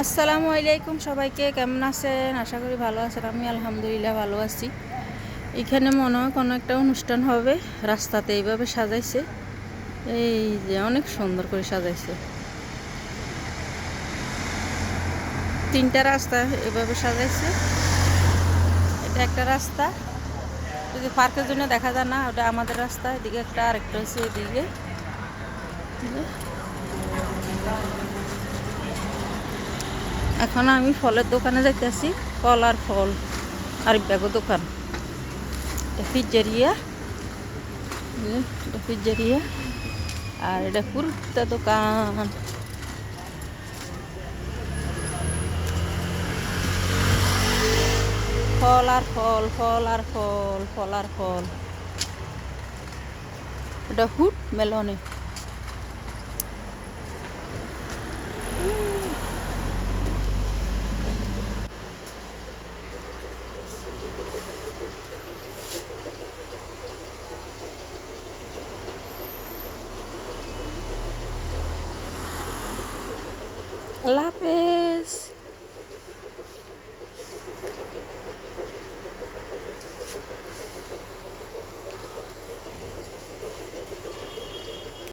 আসসালামু আলাইকুম সবাইকে, কেমন আছেন? আশা করি ভালো আছেন। আমি আলহামদুলিল্লাহ ভালো আছি। এখানে মনে হয় কোনো একটা অনুষ্ঠান হবে। রাস্তাতে এইভাবে সাজাইছে, এই যে অনেক সুন্দর করে সাজাইছে। তিনটা রাস্তা এভাবে সাজাইছে। এটা একটা রাস্তা, ওই যে পার্কের জন্য দেখা যায় না, ওটা আমাদের রাস্তা। এদিকে একটা, আরেকটা হচ্ছে এদিকে। এখন আমি ফলের দোকানে যাইতেছি, ফল আর ফল আর ব্যাগও দোকান। পিজ্জারিয়া, এটা পিজ্জারিয়া, আর এটা কুর্তা দোকান। ফল আর ফল, ফল আর ফল, ফল আর ফল। এটা হুট মেলনে। আল্লাহ হাফেজ।